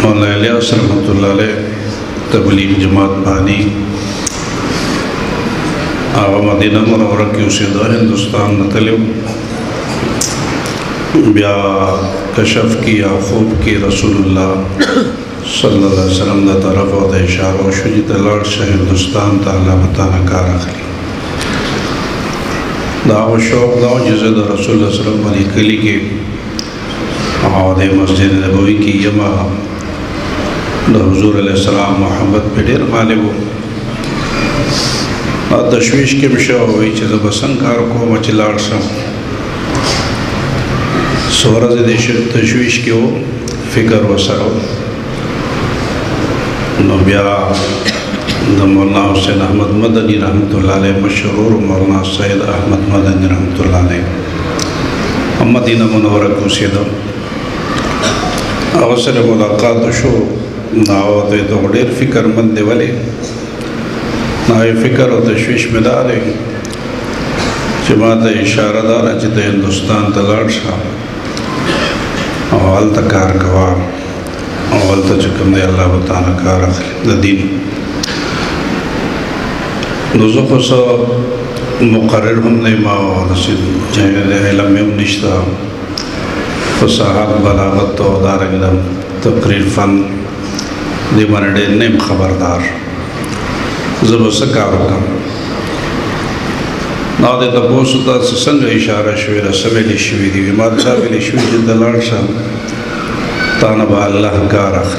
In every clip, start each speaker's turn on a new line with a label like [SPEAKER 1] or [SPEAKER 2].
[SPEAKER 1] मौलाना इलियास रहमतुल्लाह अलैह तबलीग जमात बानी आवा मदीना मुनव्वरा की उसीदा हिंदुस्तान नतलियो ब्या कशफ की खूब की रसूलुल्लाह सल्लल्लाहु अलैहि वसल्लम दा तरफ और इशारा शुजी तलाड़ से हिंदुस्तान ताला बताना कार अखली दाव शौक दाव जज़द रसूलुल्लाह सल्लल्लाहु अलैहि वसल्लम के और मस्जिद नबवी की यमा हुज़ूर अलैहिस्सलाम मोहब्बत पे ढेर गालिब हो तशवीश के विषय हुई चीज़ बसंकार को मचलाड़ सम सोरज देश तशवीश के हो फ़िक्र वसर हो नबिया मौलाना हुसैन अहमद मदनी रहमतुल्लाह अलैह मशहूर मौलाना सैयद अहमद मदनी रहमतुल्लाह अलैह मदीना मुनव्वरा को सीधा अवसर मुलाकात शो नावत तो ढेर फ़िक्रमंद वाले नावे फ़िक्र और तशवीश में डाले जमात इशारा दार जिते हिंदुस्तान तलाड़ शाह अवल तकार गवा अवल तकम दे अल्लाह बताना कार नदीन दोज़ों से मुकर्रर हमने माओ इल्म में निश्ता फसाहत बलागत तो दारंगम तकरीर फ़न दिमाने नेम खबरदार ज़बरदस्त कारकम नादे तपोसुता संग इशारा शुरा सवेली शुवी दी मादला वेली शुवी जिंदलाड़ शाम ताना बा अल्लाह कारख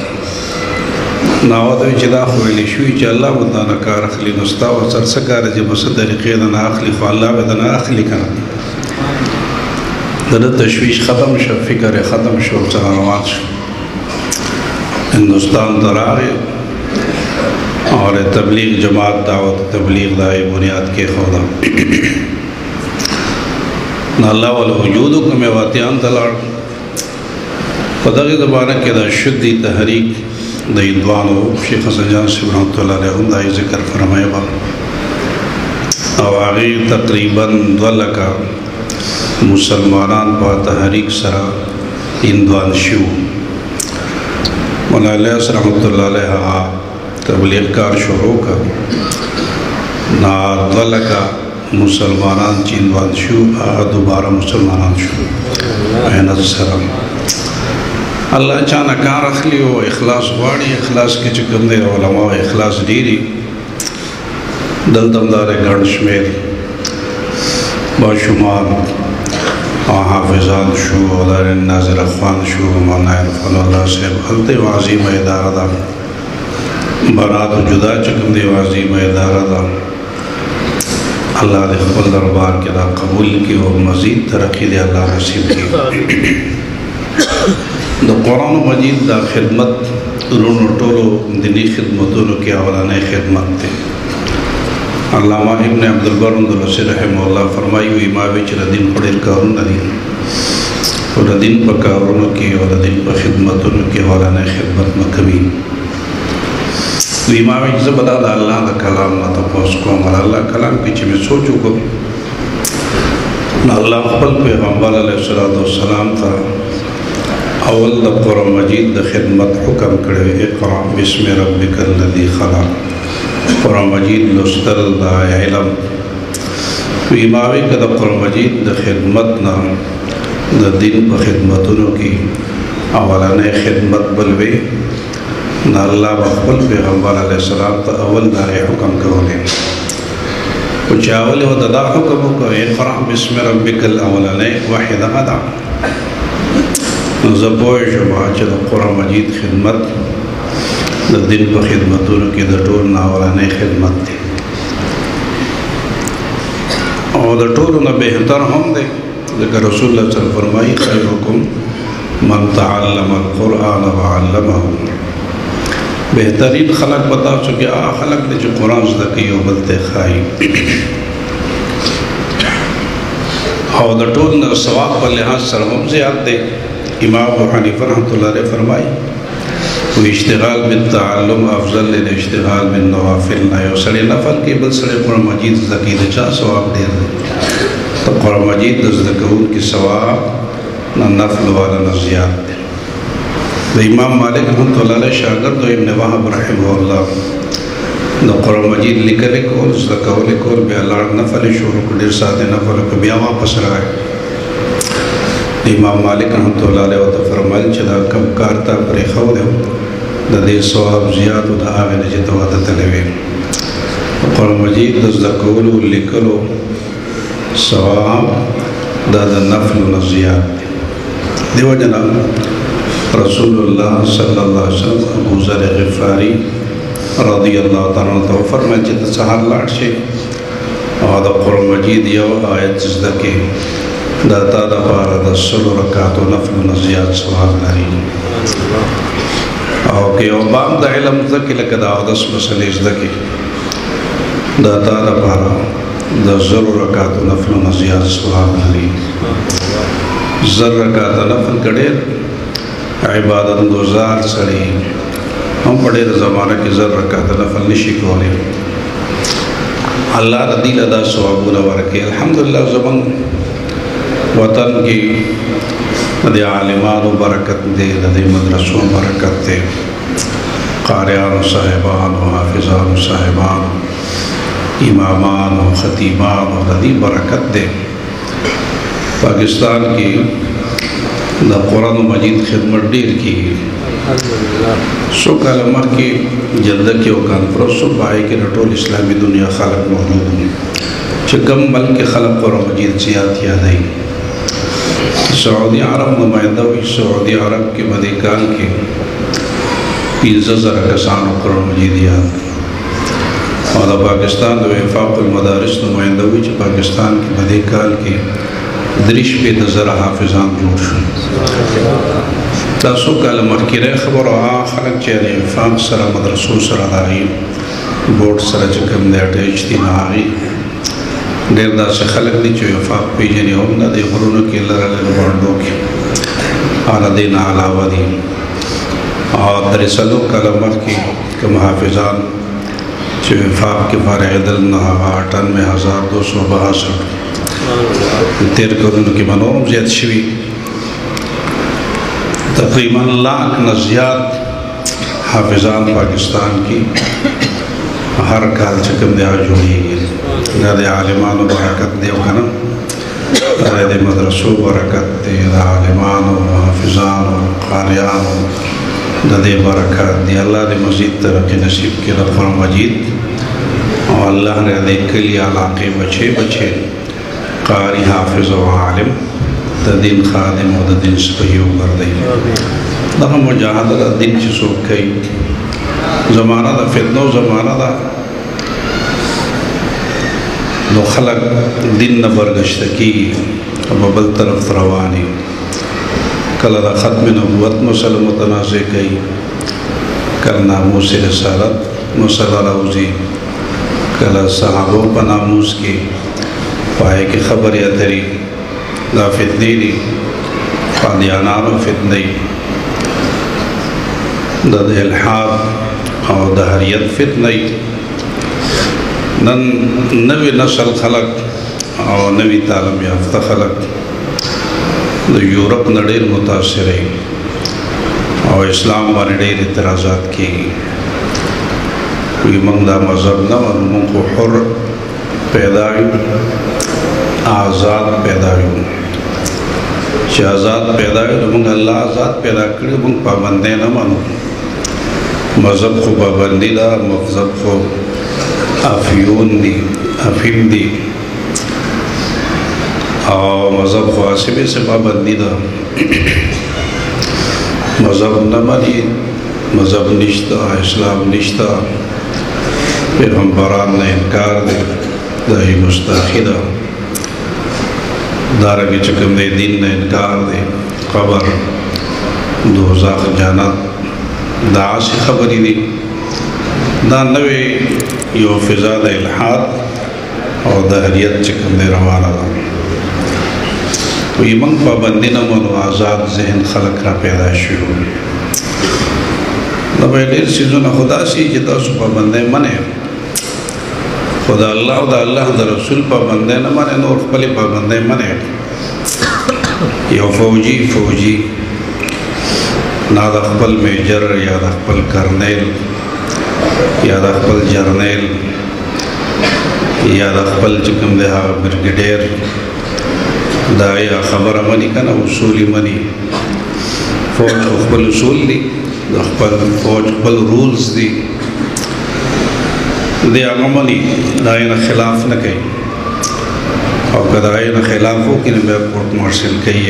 [SPEAKER 1] नावत विचदा वेली शुवी च अल्लाह बताना कारख ली नुस्ता व सरसकार जब सदर क़ेदन आखली फ़अल्लाह बदना आखली का दर तशवीश ख़त्म शो फ़िक्र ख़त्म शो चलावात हिंदुस्तान दरारे और तबलीग जमात दावत तबलीग दाए बुनियाद के खुदा नल्ला वाल वजूद को में वातियान तलाड़ पदर ज़बान के दा शुद्धि तहरीक दीवान हो शेख हसन जान से रहमतुल्लाह अलैह दाई ज़िक्र फरमाए बा आवागी तकरीबन 2 लाख मुसलमानान पा तहरीक सरा इंदवान शू मौलाना इलियास रहमतुल्लाह अलैह तबलीग कार शुरू कर ना 2 लाख मुसलमानान चीनवान शू दोबारा मुसलमानान शू मेहनत सरा अल्लाह चाना कार रख लियो इखलास वाड़ी इखलास के चक्कर दे उलमा इखलास डीरी दलदमदार गढ़ शमेर बाशुमार हाफिजान शू उदार नाज़िर अख़वान शू मौलाना इरफ़ानुल्लाह साहब हल्ते वाज़ीम इदारा दा बरात जुदा चकम दे वाज़ीम इदारा दा अल्लाह दे ख़ुद दरबार के दा कबूल की और मज़ीद तरक्की दे अल्लाह नसीब की द कुरान मजीद दा खिदमत रोनो टोलो दिनी खिदमतों के अवलाने खिदमत थे अल्लामा इब्न अब्दुल बर रहमतुल्लाह फरमाई हुई मावे चला दिन पड़े कारून नदीन और दिन पर कारूनों की और दिन पर खिदमतों के अवलाने खिदमत में कभी मावे जब बता अल्लाह का कलाम ना तो पहुँच को हमारा अल्लाह कलाम पीछे में सोचो को ना अल्लाह खपल पैगम्बर अलैहिस्सलाम था अवल द कुरान मजीद द खिदमत हुक्म करे इक़रा बिस्मि रब्बिकल लज़ी खलक़ कुरान मजीद लुस्तल दा इल्म इमावे का द कुरान मजीद द खिदमत ना द दिन पर खिदमतों की अवलाने खिदमत बलवे ना अल्लाह बखबल पैगम्बर अलैहिस्सलाम तो अवल दा हुक्म करोले कुछ अवल व ददा हुक्म को इक़रा बिस्मि रब्बिकल अवलाने वाहिद अदा ज़बोए शुबा चल कुरान मजीद खिदमत द दिन पर खिदमतों की द टोल नावलाने खिदमत थी और द टोल न बेहतर हम दे लेकिन रसूलुल्लाह सल्लल्लाहु अलैहि वसल्लम फरमाई खैरुकुम मन तअल्लमल कुरान व अल्लमहु बेहतरीन खलक बता चुके खलक ने जो कुरान ज़की और बलते खाई और द टोल न सवाब पर लिहाज सर हम ज़्यादा दे इमाम अबू हनीफा रहमतुल्लाह अलैह फरमाई वो इश्तिगाल बिन ताल्लुम अफजल ले इश्तिगाल बिन नवाफिल ना यो सड़े नफल के बल सड़े कुरान मजीद ज़की दे चा सवाब दे तो कुरान मजीद ज़कून की सवाब न नफल वाला न ज़ियाद इमाम मालिक रहमतुल्लाह अलैह शागिर्द इब्न वहब रहमहुल्लाह द कुरान मजीद लिखले को ज़कावले को बे अल्लाह नफल शुरू को देर साथ नफल को बिया वापस रहा इमाम मालिक रहमतुल्लाह अलैह व फरमाइल चला कब कारता पर खौले द दे सवाब ज़ियाद द आवे ने जितवा तलवे कुरान मजीद ज़कावले लिखलो सवाब द नफल ज़ियाद देव जनाब रसूलुल्लाह सल्लल्लाहु अलैहि वसल्लम अबू ज़र ग़िफ़ारी रज़ियल्लाहु ताला अन्हु फरमाए कि सहर लाट से और कुरान मजीद यो आयत ज़के दाता द पार द सलो रकात नफल ज़ियाद सवाब लरी और के बाम द इल्म ज़के लकदा दस मसले ज़के दाता द पार द सलो रकात नफल ज़ियाद सवाब लरी ज़र रकात नफल कड़े इबादत गुजार सड़ी हम बड़े ज़माना के ज़र रकात नफल निशी कोले अल्लाह रदील अदा सवाबुल वरके अल्हम्दुलिल्लाह ज़मान वतन की दे आलिमान बरकत दे दे मदरसों बरकत दे क़ारियान साहिबान हाफिज़ान साहिबान इमामान ख़तीबान दे बरकत दे पाकिस्तान की द कुरान मजीद खिदमत डेर की सो कलमा की जल्द के कॉन्फ्रेंस बाई के रटोल इस्लामी दुनिया खलक मौजूद हैं चकम मल के खलक कुरान मजीद ज़ियाद याद आई सऊदी अरब नुमाइंदा हुई सऊदी अरब के मदीकाल के 15,000 कसान कुरान मजीद याद और पाकिस्तान वफ़ाक़ुल मदारिस नुमाइंदा हुई पाकिस्तान के मदीकाल के दृश पे नज़र हाफिजान जोड़ तासो कल मरकिरे खबर खलक चेहरे फाम सरा मदरसों सरा दाई बोर्ड सरा चकम दे अटैच थी नागी देर दा से खलक दी चो फाक पे जने हम ना दे गुरुन के लरल बांडो के आला दिन अलावा दी और दरअसल कलमर की कम हाफिजान चो फाक के फारदल ना 98,262 तेर करोड़ की मनोरम ज़्यादा शिवी तकरीबन लाख नज़ियात हाफिजान पाकिस्तान की हर काल चकम दे जोड़ी दे आलिमान बरकत दे वगन दे मदरसों बरकत दे आलिमान हाफिजान क़ारियान दे बरकत दे अल्लाह दे मज़ीद तरक्की नसीब के कुरान मजीद और अल्लाह ने दे कली इलाके बचे बचे कारी हाफिज़ व आलिम दिन खादिम और दिन सही कर दे दम मुजाहद दिन से सोख गई ज़माना दा फितनो ज़माना दा नो खलक दिन न बरगश्त की बबल तरफ रवानी कल दा ख़त्म नबुवत मसल मुतनाज़े कई कल नामूस रसालत मुसल्लौज़ी कल सहाबों पर नामूस की पाए की खबर या तरी दा फितनी दी कादियानानो फितनी दद इल्हाद और दहरियत फितनी नन नवी नस्ल खलक और नवी तालीम याफ्ता खलक यूरोप न ढेर मुतासिर और इस्लाम वाले ढेर इतराज़ात की कोई मंगदा मज़हब न और को हुर पैदा आज़ाद पैदा आज़ाद पैदा मंग अल्लाह आज़ाद पैदा करे मंग पाबंदे न मानो मज़हब को पाबंदी दा मज़हब को अफ़यून दी अफ़ीम दी और मज़हब को आसिबे से पाबंदी दा मज़हब न मानी मज़हब निश्ता इस्लाम निश्ता फिर हम बरान ने इनकार दे दही मुस्ताखिदा दारा के चकम दे दिन ने इनकार दे खबर दोज़ाख़ जाना दा से खबर ही दी दा नवे यो फ़िज़ा दा इल्हाद और दहरियत चकम दे रवाना दा तो ये मंग पाबंदी न मनो आज़ाद जहन खलक का पैदा शुरू न पहले चीज़ों न खुदा सी जिता सु पाबंदे मने खुदा अल्लाह द रसूल पाबंदे न माने और खपली पाबंदे मने यो फौजी نا د خپل میجر یا د خپل کرنیل یا د خپل جرنیل یا د خپل چې کوم دی هغه برګیډیر دا یا خبره مني که نه اصول مني فوج خپل اصول دي د خپل فوج خپل رولز دي دی هغه مني د هغې نه خلاف نه کوي او که د هغې نه خلاف وکړي نو بیا کورټ مارشل کوي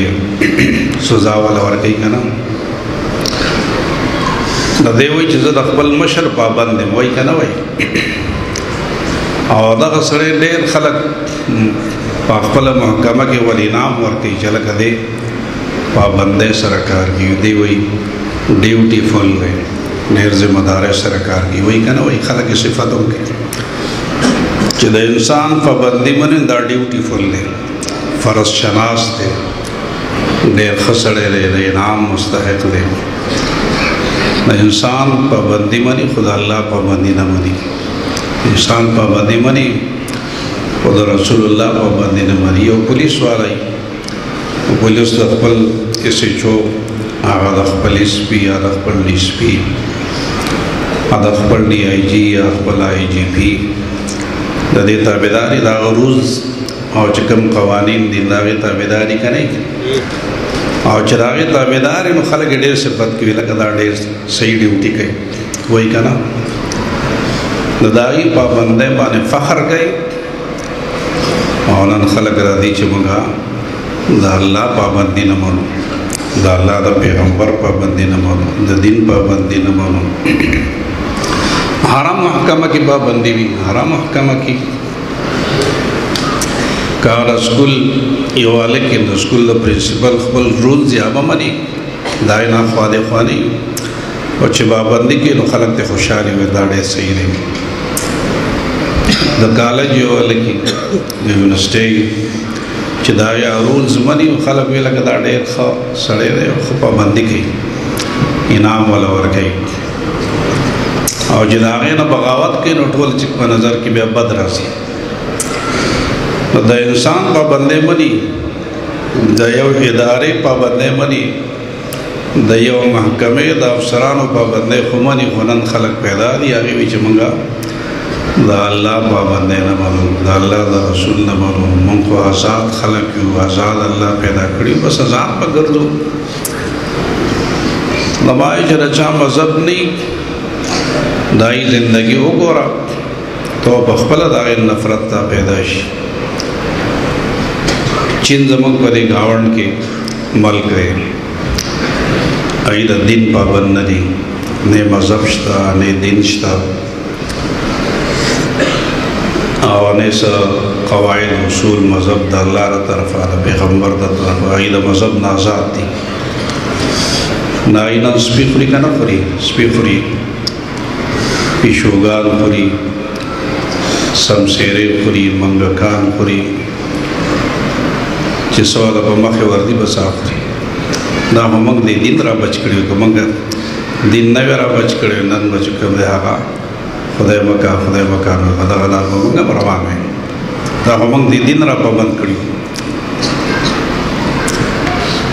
[SPEAKER 1] سزا والا ورکوي که نه د دې وایي چې زه د خپل مشر پابند یم وایي که نه وایي او دغه سړی ډېر خلک په خپله محکمه کې ول انعام ورکوي چې لکه دی پابندۍ سره کار کوي دی وایي ډیوټي فل دی ډېر ذمهدارۍ سره کار کوي وایي که نه وایي خلک یې صفت هم کوي چې د انسان پابندي مني دا ډیوټي فل دی فرض شناس دی ډېر ښه سړی دی د انعام مستحق دی د انسان پابندي مني خو د الله پابندي نه مني انسان پابندي مني خو د رسول الله پابندي نه مني یو پولیس والا پولیس د خپل ایس ایچ او هغه د خپل ایس پي یا د خپل ډي ایس پي یا د خپل ډي آی جي یا خپل آی جي پي د دې تابعداري د هغه رولز او چې کوم قوانین دي د هغې تابعداري که نه او چې د هغې تابعدار نو خلک یې ډېر صفت کوي لکه دا ډېر صحیح ډیوټي کوي وایي که نه د هغې پابندۍ باندې فخر کوي او نن خلک راځي چې موږ د الله پابندي نه منو د الله د پیغمبر پابندي نه منو د دین پابندي نه منو حرام محکمه کې پابندي وي حرام محکمه کې کار سکول یو هلک د سکول د پرنسپل خپل رولز یا به مني دا یې نه خوا دی خوا نه او چې پابندي کوي نو خلک ته خوشحالي وي دا ډېر صحیح دی د کالج یو هلک د یونیورسټۍ چې دا یا رولز مني خلک وی لکه دا ډېر ښه سړی دی ښه پابندي کوي انعام والا ورکوي او چې د هغې نه بغاوت کوي نو ټول چې په نظر کې بیا بد راځي د انسان پابندۍ مني د یو ادارې پابندۍ مني د یو محکمې د افسرانو پابندۍ خو مني خو نن خلک پیدا دي هغې وایي چې موږ د الله پابندۍ نه منو د الله د رسول نه منو موږ خو آزاد خلک یو آزاد الله پیدا کړي بس آزاد به ګرځو د وایي چې د چا مذهب نه دا یې زندګي وګوره تو په خپله د هغې نفرت ته پیدا شي چین زموږ په دې ګاونډ کې ملک دی هغوی د دین پابند نه دي نه مذهب شته نه دین شته او نه څه قواعد اصول مذهب د الله له طرفه د پیغمبر د طرفه هغوی د مذهب نه آزاد دي نه هغوی نن سپي خوري که نه خوري سپي خوري پیشوګان خوري سمسیرې خوري منګکان خوري چې سواله په مخې ورځي بس اخلي دا خو موږ د دین را بچ کړي که موږ دین نه وی را بچ کړي نن به چې کوم دی هغه خدای مکه نو په دغه لار به موږ هم روان وی دا خو موږ د دین را پابند کړي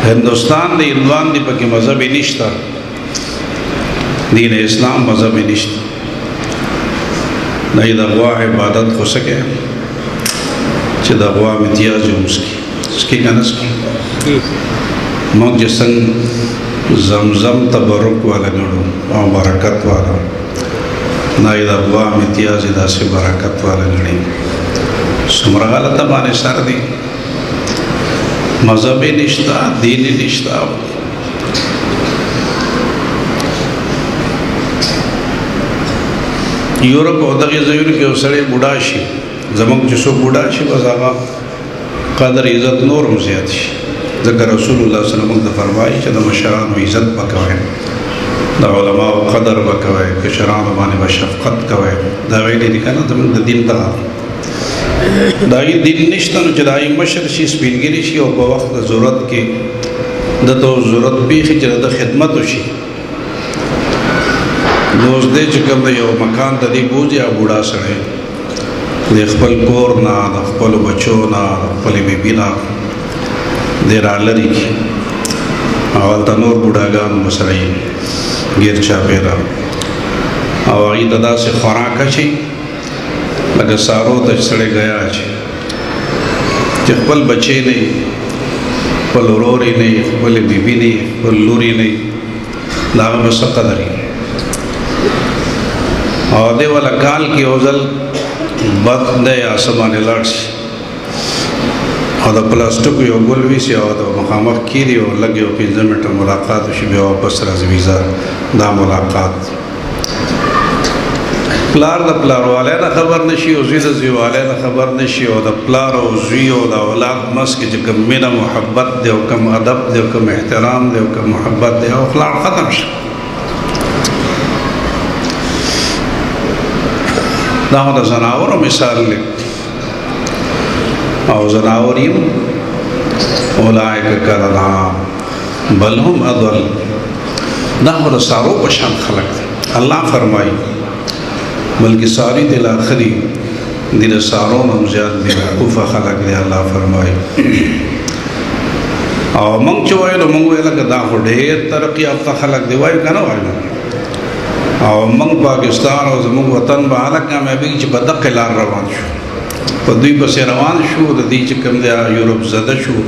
[SPEAKER 1] هندوستان د هندوان دی پکې مذهب یې نشته دین اسلام مذهب یې نشته نه یې د غوا عبادت خو څه کوي چې د غوا امتیاز یې وسکي سکی که نه سکی موږ چې څنګه زمزم تبرک والا ګڼو او برکت والا نه یې د غوا امتیاز یې داسې برکت والا ګڼي څومره غلطه باندې سر دی مذهب یې نشته دین یې نشته یورپ او دغې ځایونو کې یو سړی بوډا شي زموږ چې څوک بوډا شي بس هغه قدر عزت نور هم زیات شي ځکه رسول الله صلی الله علیه وسلم ته فرمایي چې د مشرانو عزت به کوئ د علماو قدر به کوئ کشرانو باندې به شفقت کوئ دا ویلي دي که نه زموږ د دین ته د هغې دین نشته نو چې د هغې مشر شي سپینګیري شي او په وخت د ضرورت کې دته ضرورت پیښي چې د خدمت وشي نو اوس دی چې کوم یو مکان ته دی بوځي یا بوډا سړی د خپل کور نه د خپلو بچو نه د خپلې بیبي نه دی رالرې کړي او اول ته نور بوډاګان مسرې غیر چا پیرا او هغه ته داسې خوراک شي لکه سارو ته سړی گیا چې خپل بچی نه خپل ورور نه خپل بیبي نه خپل لوري نه دا به څه قدر او دی ولا کال کې اوزل بد دی اسمانه لاړ شي او د پلاستیک یو ګل ویسي او د مخامخ کیږي او لګي او 15 منټه ملاقات شي بیا واپس راځي ویزا دا ملاقات پلار د پلار والے نه خبر نشي او زوی د زوی والے نه خبر نشي او د پلار او زوی او د اولاد مس کې چې کوم مینه محبت دی او کوم ادب دی او کوم احترام دی او کوم محبت دی او اخلاق ختم شي دا د زناورو مثال دی او زناوریم اولئک کالانعام بل هم اضل دا د سارو په شان خلق دی الله فرمایي بلکہ ساری دل آخری دل ساروں میں زیادہ دل کوفہ خلق دے اللہ فرمائے او منگ چوائے تو منگوئے لگا دا خو ڈھیر ترقی یافتہ خلق دے وائے کنا وائے او منگ پاکستان او زمونگ وطن با حالک کامیابی چی بدق لار روان شو پا دوی بس روان شو دا دی چکم دے یورپ زدہ شو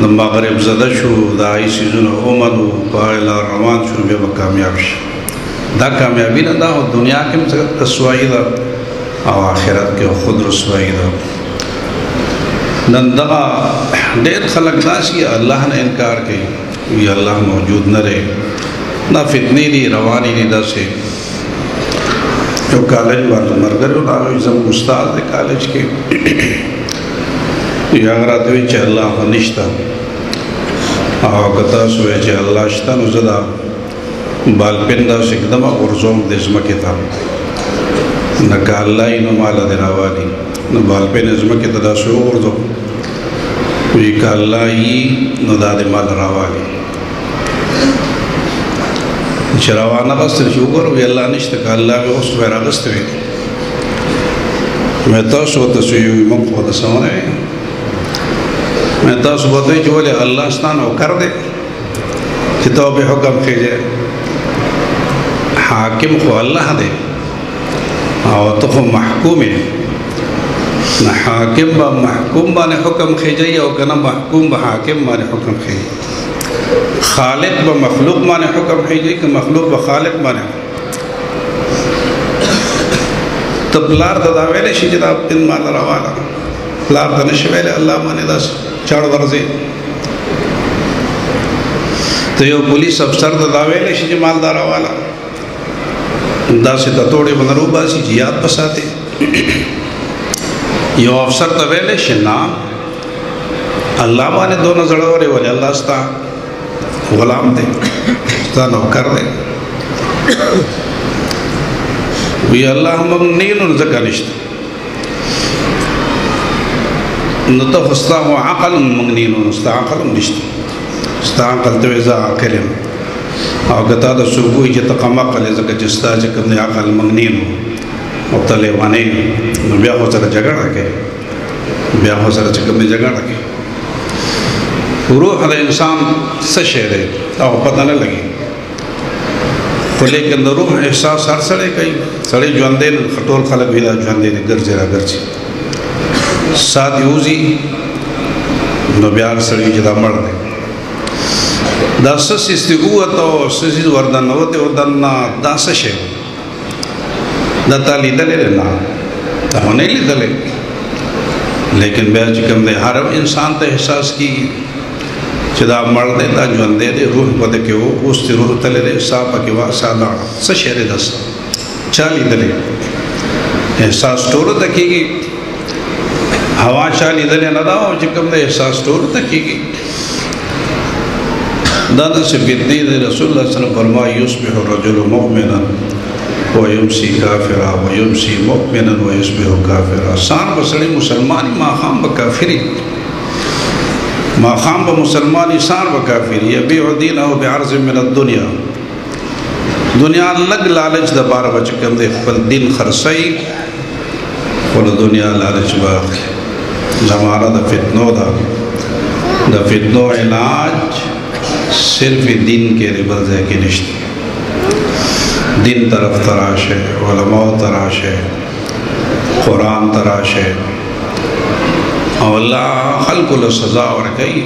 [SPEAKER 1] دا مغرب زدہ شو دا آئی سیزون اومدو پا لار روان شو بے با کامیاب شو دا کامیابی نه دا دنیا کې هم رسوایی ده او آخرت کې خود رسوایی ده نن دغه ډېر خلک داسې الله نه انکار کوي وی الله موجود نه دی دا فتنې دي روانې دي داسې یو کالج باندې مرګرو راغی زموږ استاد دی کالج کې یا هغه راته وایي چې الله خو نشته او که تاسو وایئ چې الله شته نو زه دا بالپن دا سکدما ورزوم دزمکی تا نکا اللہ اینو مالا دراوالی نو بالپن ازمکی تا دا سو ورزو وی کا اللہ ای نو دا دی مالا راوالی چراوانا غستر شوگر وی اللہ نشتا کا اللہ وی اس ویرا غستوی میں تاسو تسویوی منقو دا سونے میں تاسو بتوی چولی اللہ ستانو کر دے چتاو بے حکم خیجے حاکم خو اللہ دے او تو خو محکوم ہے نہ حاکم با محکوم بانے حکم خیجائی او کنا محکوم با حاکم بانے حکم خیجائی خالق با مخلوق بانے حکم خیجائی کہ مخلوق با خالق بانے تب لار دا داویلے شجدہ تن مالا روالا لار دا نشویلے اللہ بانے دا چاڑ ورزے تو یو پولیس افسر دا داویلے شجدہ مال دا روالا دا سے تطوڑے بنرو باسی جیاد پساتے یو افسر تویلے شنا اللہ بانے دو نظرورے ولی اللہ ستا غلام دے ستا نوکر دے وی اللہ ممنین رزقہ نشتا نتا خستا و عقل ممنین ستا عقل نشتا ستا عقل تویزا عقلم او کتا دا صبحوی چی تقام عقل ازکا جستا چکم دی عقل منگنین او طلیبانی نو بیا خو سر جگڑ رکے بیا خو سر چکم دی جگڑ رکے روح دا انسان سشے دے او پتہ نہ لگی خو لیکن دا روح احساس ہر سڑے کئی سڑے جواندے خطول خلق بھی دا جواندے دی گرچے را گرچے ساتھ یوزی نو بیار سڑی جدا مر دے دا سس استقوت او سس وردن نوتے وردن دا سشے دا تا لیدلے لینا تا ہونے لیدلے لیکن بیا چکم دے ہر انسان تا احساس کی چدا مرد دے دا جوان دے دے روح پدے کے وہ اس تی روح تلے دے ساپا کے وا سالا سشے دے دس چا لیدلے احساس ٹورو تکی گی ہوا چا لیدلے نداو چکم دے احساس ٹورو تکی گی دادا سے بیتنی دے رسول اللہ صلی اللہ علیہ وسلم فرمائی یصبح الرجل مؤمنا ویمسی کافرا ویمسی مؤمنا ویصبح کافرا سان بسڑی مسلمانی ماخام بکافری ماخام بمسلمانی سان بکافری یبیع دینہ بعرض من الدنیا دنیا لگ لالچ دا بار بچکم دے خپل دین خرسائی خپل دنیا لالچ باقی زمانہ دا فتنو علاج सिर्फ दीन के रिबल है कि निश्चित दिन तरफ तराश है, उलमा तराश है, कुरान तराश है। और अल्लाह खल्कुल सज़ा और कई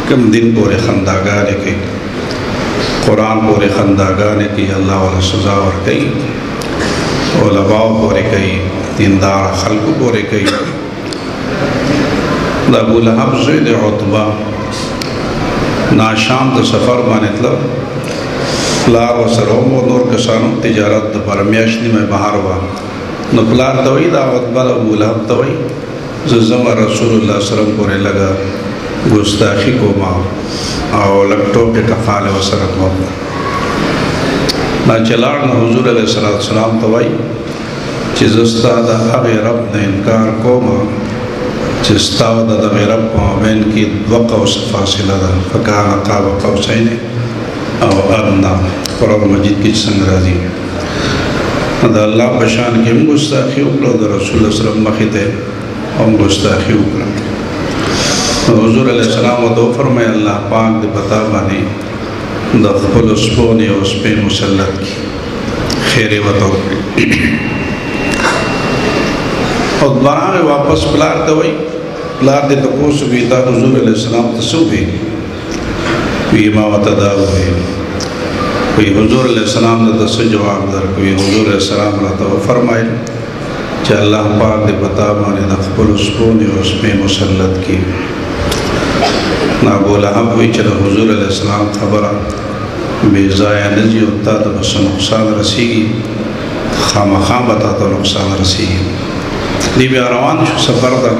[SPEAKER 1] कम दिन पूरे खंदागाने की कुरान पूरे खंदागाने की अल्लाह वाला सज़ा और कई उलमा पूरे कई दीनदार खल्क पूरे कई अबू लहब ज़ैद उतबा नाशाम तो सफ़र माने मतलब प्लार व सरोम व नूर कसानों तिजारत पर म्याशनी में बाहर हुआ न प्लार तवई दावत बल अबू लहब तवई ज़मा रसूलुल्लाह सल्लल्लाहु अलैहि वसल्लम को लगा गुस्ताखी को माँ और लकटों के टकाले व सरक हो ना चलाड़ न हुजूर अलैहि सलाम तवई चिज़स्ता अगे रब ने इनकार को माँ चिस्ता दगे रब को बैन की वक़ फासिला फ़कान क़ाब क़ौसैन और अदना कुरान मजीद की संगराजी अल्लाह बशान के हम गुस्ताखी उकलो द रसूल सल्लल्लाहु अलैहि वसल्लम हम गुस्ताखी उकलो हुजूर अलैहि सलाम दो फरमाए अल्लाह पाक दे बता बानी दखल उसपोने उस पे मुसल्लत की खैर वतो और बारह वापस प्लार तो वही प्लार दे तो कोस बीता हुजूर अलैहि सलाम तो सुबह वीमा वतदा हुए कोई हुजूर अलैहि सलाम ने दस जवाब दर कोई हुजूर अलैहि सलाम ने तो फरमाए कि अल्लाह पाक दे बता माने दखल उसको ने उस पे मुसल्लत की ना बोला हम कोई चलो हुजूर अलैहि सलाम खबरा बेज़ाया नजी होता तो बस नुकसान रसीगी खामा खाम बता तो नुकसान रसीगी दी रवान सफ़र था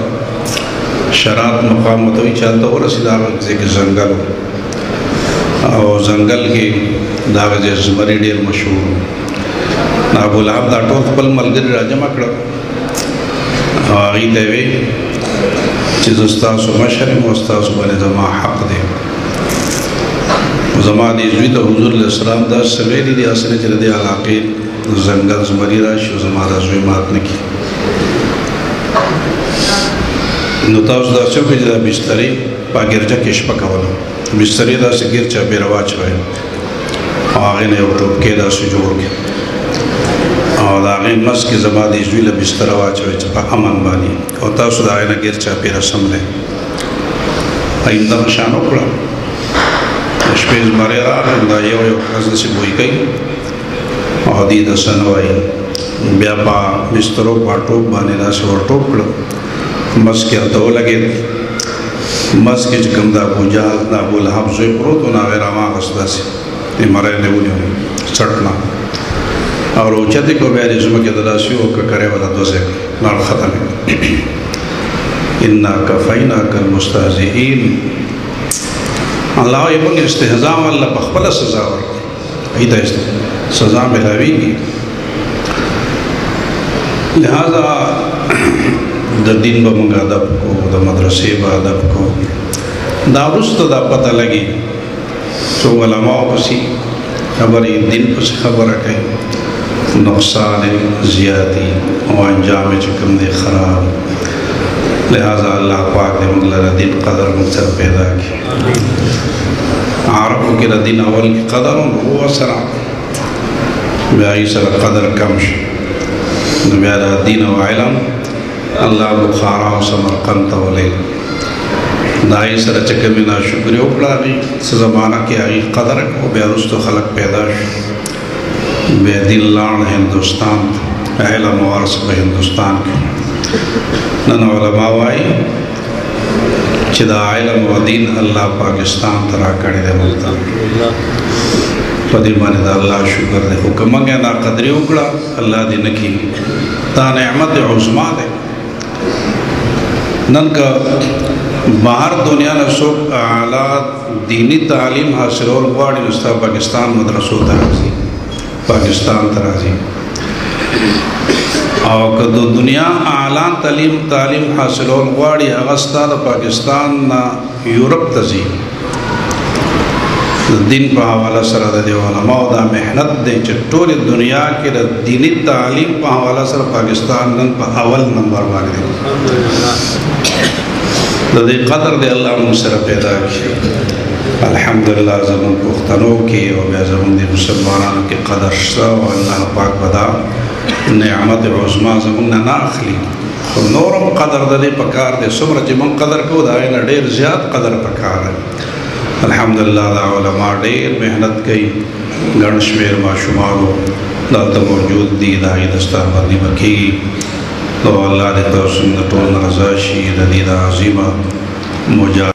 [SPEAKER 1] शरात मकाम मतवी चलता हो रसीदा के जंगल और जंगल के दाग जमरी डेर मशहूर ना बोला आप दाटो खपल मलगरी राजमा कड़ा आगी देवे चीज़ उस्ताद मशर में उस्ताद बने जमा हक दे जमा दीजवी तो हुजूर अलैहि सलाम दस सवेरी दी असने चले दे इलाके जंगल जमरी राश जमा दसवीं मात ने की नुताउस दासों के जरा बिस्तरी पागिरजा केश पकावलो बिस्तरी दास गिरचा बेरवा चवे आगे ने तो के दास जोड़ के और आगे मस के जमा दीजवी बिस्तर वा चवे चपा अमन बानी और तास दाए ने गिरचा पेरा समले आइंदा शानो पड़ा स्पेस मारे आ यो यो कज़ से बोई गई और दी दसन वाई ब्यापा बिस्तरों पाटो बाने दास और टोकड़ो मस के तो लगे मस के गंदा पूजा ना बोल हम जो करो तो ना वेरा माँ हंसदा से मरे ने उन्हें चटना और उचते को मेरे जुम्मे के दलासियों का करे वाला दोसे नाल ख़त्म इन्ना कफ़ैना कल मुस्तहज़िईन अल्लाह ये बोले इस्तेहज़ा वाला बख़बला सज़ा और इधर सज़ा मिलावी की लिहाजा द दिन बमंगा अदब को द मदरसे ब अदब को दारुस्त दा पता लगी तो उलमाओं पसी खबर दिन पस खबर कहीं नुकसान ज़्यादती और अंजाम चकम दे ख़राब लिहाजा अल्लाह पाक ने मतलब दिन कदर मुझसे पैदा की आरबों के दिन अवल की कदर वो असरा ब्याई सर कदर कमश मेरा दिन वाइलम अल्लाह बुखारा समरकंद तवले दाई सर चक्कर में ना शुक्रिया उपड़ा भी ज़माना के आई कदर को बेरुस्त खलक पैदाश बेदिल लान हिंदुस्तान पहला मुआरस हिंदुस्तान के नन उलमावाई चिदा इल्म व दीन अल्लाह पाकिस्तान तरा करे दे मुल्तान पदी माने दा अल्लाह शुक्र दे हुक्म के ना कदरी उकड़ा अल्लाह दी नकी ता नेमत उज़मा दे नन का बाहर दुनिया न सो आला दीनी तालीम हासिल और वाड़ी नुस्ता पाकिस्तान मदरसों तराजी पाकिस्तान तराजी और कदो दुनिया आला तालीम हासिल और वाड़ी अगस्ता पाकिस्तान ना यूरोप तजी दिन पर हवाला सर दे वाला मेहनत दे चटोरी दुनिया के दीनी तालीम पर हवाला सर पाकिस्तान नन पर अवल नंबर वाले दे कदर दे अल्लाह मुझसे पैदा किया الحمدللہ زمون پختنو کی و بیا زمون دی مسلمانانو کی قدر شتا و اللہ پاک بدا نعمت عظما زمون نا اخلی نورم قدر دے پکار دے سمرا چی من قدر کو دا اینا دیر زیاد قدر پکار ہے الحمدللہ دا علماء دیر محنت کی گنشمیر ما شمارو دالتا موجود دی دائی دستار بندی بکی تو اللہ دے تو سنتون رضاشی ردید عظیمہ مجا